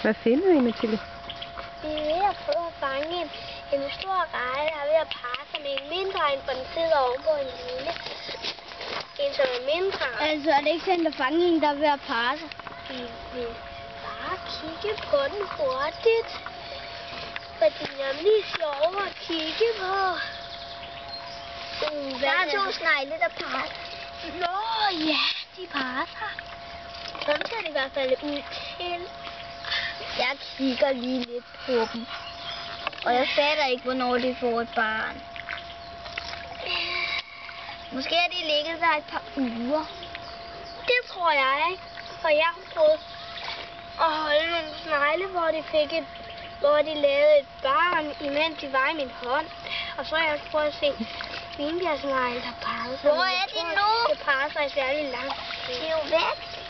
Hvad finder I, Mathilde? Vi er ved at prøve at fange en stor reje, der er ved at parre sig med en mindre en, for den sidder ovenpå en lille. En, som er mindre. Altså er det ikke sådan at fange en, der er ved at parre sig? Vi vil bare kigge på den hurtigt. For det er nemlig sjovt at kigge på. Der er 2 snegle, der parrer. Nå ja, de parrer sig. Sådan ser det i hvert fald ud til. Jeg kigger lige lidt på dem. Og jeg fatter ikke, hvornår de får et barn. Måske har de ligget der et par uger. Det tror jeg ikke. For jeg har prøvet at holde nogle snegle, hvor de lavede et barn, imens de var i min hånd. Og så har jeg også prøvet at se vinbjergsnegle, der parrede sig. Hvor er de nu? Det parrer sig særlig langt. De er jo væk.